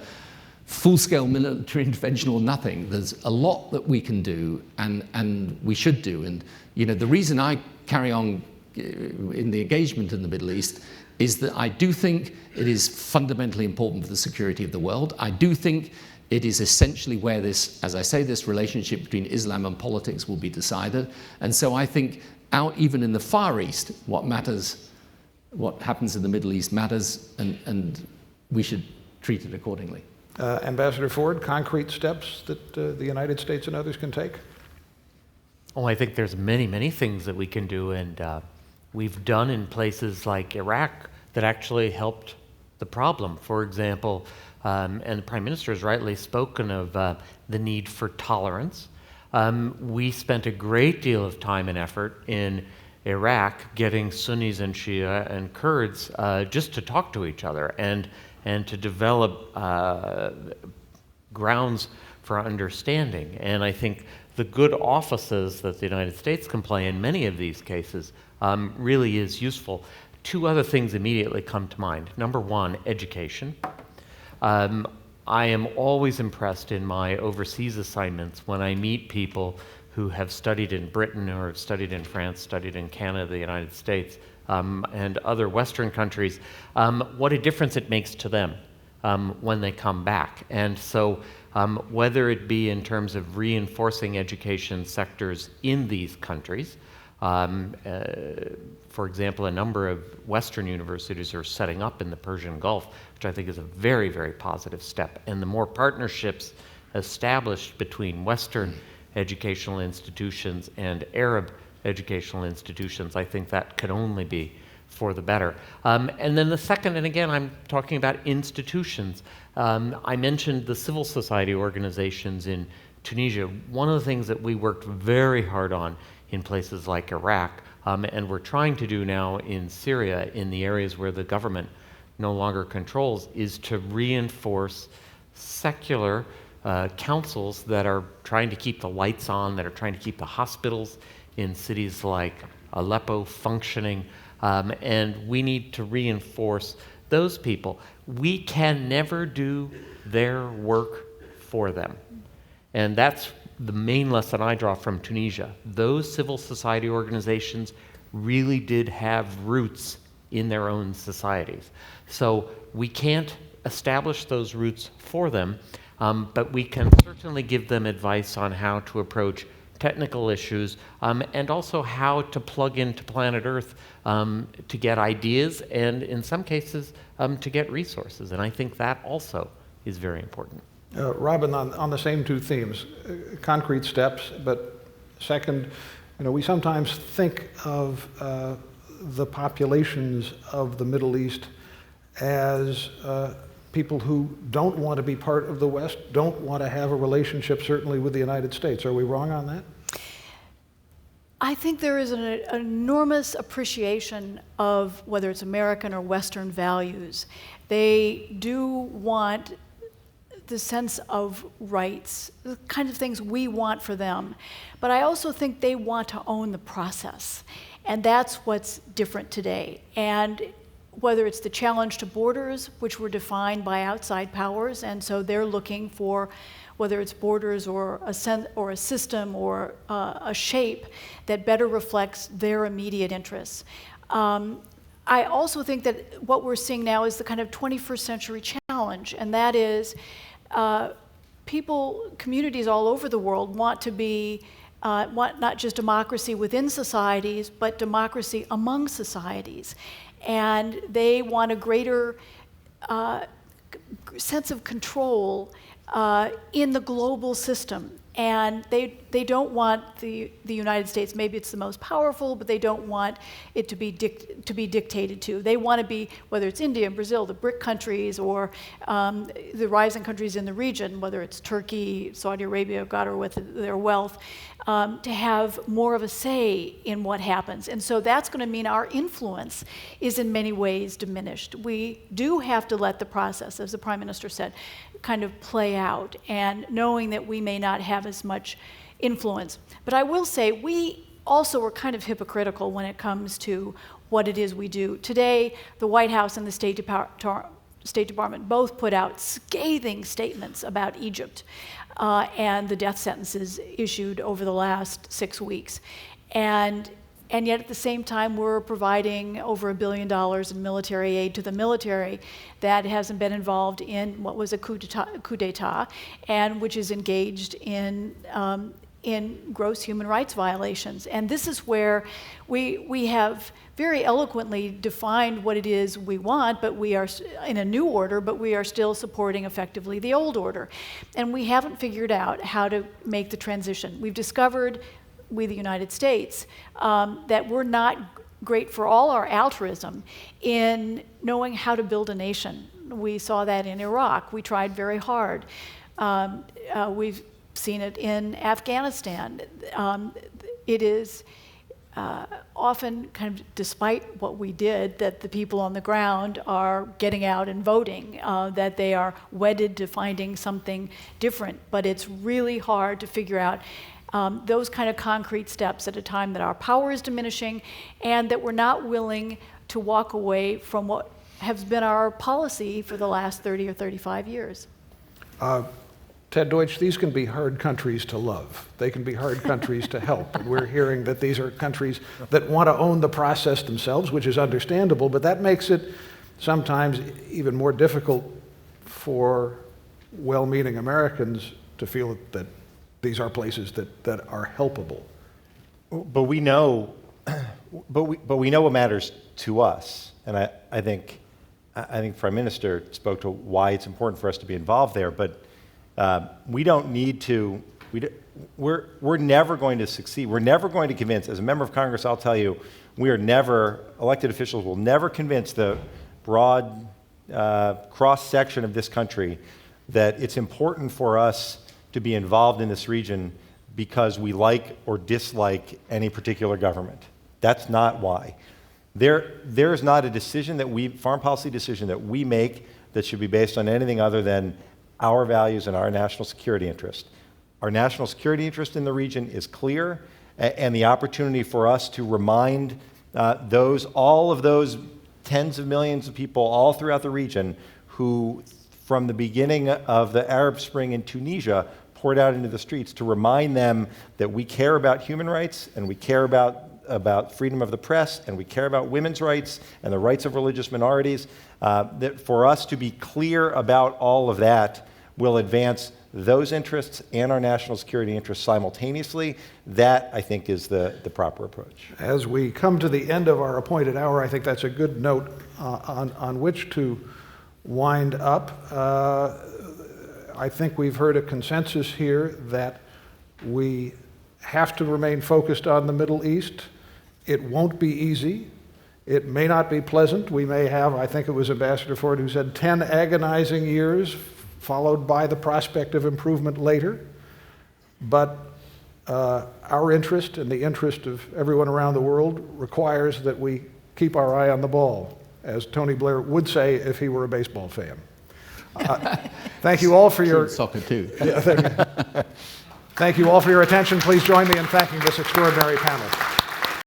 full-scale military intervention or nothing. There's a lot that we can do and we should do. And, the reason I carry on in the engagement in the Middle East is that I do think it is fundamentally important for the security of the world. I do think it is essentially where this, as I say, this relationship between Islam and politics will be decided. And so I think out even in the Far East, what matters, what happens in the Middle East matters, and we should treat it accordingly. Ambassador Ford, concrete steps that the United States and others can take? Oh, I think there's many, many things that we can do, and we've done in places like Iraq that actually helped the problem. For example, and the Prime Minister has rightly spoken of the need for tolerance. We spent a great deal of time and effort in Iraq getting Sunnis and Shia and Kurds just to talk to each other and to develop grounds for understanding. And I think the good offices that the United States can play in many of these cases really is useful. Two other things immediately come to mind. Number one, education. I am always impressed in my overseas assignments when I meet people who have studied in Britain or have studied in France, studied in Canada, the United States, and other Western countries, what a difference it makes to them when they come back. And so whether it be in terms of reinforcing education sectors in these countries, for example, a number of Western universities are setting up in the Persian Gulf, which I think is a very, very positive step. And the more partnerships established between Western educational institutions and Arab educational institutions, I think that could only be for the better. And then the second, and again, I'm talking about institutions. I mentioned the civil society organizations in Tunisia. One of the things that we worked very hard on in places like Iraq, and we're trying to do now in Syria, in the areas where the government no longer controls, is to reinforce secular councils that are trying to keep the lights on, that are trying to keep the hospitals in cities like Aleppo functioning, and we need to reinforce those people. We can never do their work for them. And that's the main lesson I draw from Tunisia. Those civil society organizations really did have roots in their own societies. So we can't establish those routes for them, but we can certainly give them advice on how to approach technical issues, and also how to plug into planet Earth to get ideas and, in some cases, to get resources. And I think that also is very important. Robin, on the same two themes, concrete steps, but second, we sometimes think of the populations of the Middle East as people who don't want to be part of the West, don't want to have a relationship, certainly with the United States. Are we wrong on that? I think there is an enormous appreciation of whether it's American or Western values. They do want the sense of rights, the kind of things we want for them. But I also think they want to own the process. And that's what's different today. And whether it's the challenge to borders, which were defined by outside powers, and so they're looking for whether it's borders or a system or a shape that better reflects their immediate interests. I also think that what we're seeing now is the kind of 21st century challenge, and that is communities all over the world want to be, want not just democracy within societies, but democracy among societies. And they want a greater sense of control in the global system. And they don't want the United States, maybe it's the most powerful, but they don't want it to be dictated to. They want to be, whether it's India, Brazil, the BRIC countries, or the rising countries in the region, whether it's Turkey, Saudi Arabia, got her with their wealth, to have more of a say in what happens. And so that's going to mean our influence is in many ways diminished. We do have to let the process, as the Prime Minister said, kind of play out, and knowing that we may not have as much influence. But I will say we also are kind of hypocritical when it comes to what it is we do. Today, the White House and the State Department both put out scathing statements about Egypt and the death sentences issued over the last 6 weeks. And yet at the same time, we're providing over $1 billion in military aid to the military that hasn't been involved in what was a coup d'etat, and which is engaged in gross human rights violations. And this is where we have very eloquently defined what it is we want, but we are in a new order, but we are still supporting effectively the old order. And we haven't figured out how to make the transition. We've discovered, we the United States, that we're not great for all our altruism in knowing how to build a nation. We saw that in Iraq. We tried very hard. We've seen it in Afghanistan. It is often, kind of despite what we did, that the people on the ground are getting out and voting, that they are wedded to finding something different. But it's really hard to figure out those kind of concrete steps at a time that our power is diminishing and that we're not willing to walk away from what has been our policy for the last 30 or 35 years. Ted Deutsch, these can be hard countries to love. They can be hard countries to help. And we're hearing that these are countries that want to own the process themselves, which is understandable, but that makes it sometimes even more difficult for well-meaning Americans to feel that these are places that are helpable. But we know, but we know what matters to us, and I think Prime Minister spoke to why it's important for us to be involved there. But we don't need to. We're never going to succeed. We're never going to convince. As a member of Congress, I'll tell you, elected officials will never convince the broad cross section of this country that it's important for us to be involved in this region because we like or dislike any particular government. That's not why. There is not a foreign policy decision that we make that should be based on anything other than our values and our national security interest. Our national security interest in the region is clear, and the opportunity for us to remind all of those tens of millions of people all throughout the region who, from the beginning of the Arab Spring in Tunisia, poured out into the streets, to remind them that we care about human rights and we care about freedom of the press and we care about women's rights and the rights of religious minorities. That for us to be clear about all of that will advance those interests and our national security interests simultaneously. That, I think, is the proper approach. As we come to the end of our appointed hour, I think that's a good note on which to wind up. I think we've heard a consensus here that we have to remain focused on the Middle East. It won't be easy. It may not be pleasant. We may have, I think it was Ambassador Ford who said, 10 agonizing years followed by the prospect of improvement later. But our interest and the interest of everyone around the world requires that we keep our eye on the ball, as Tony Blair would say if he were a baseball fan. Thank you all for your soccer too. Thank you all for your attention. Please join me in thanking this extraordinary panel.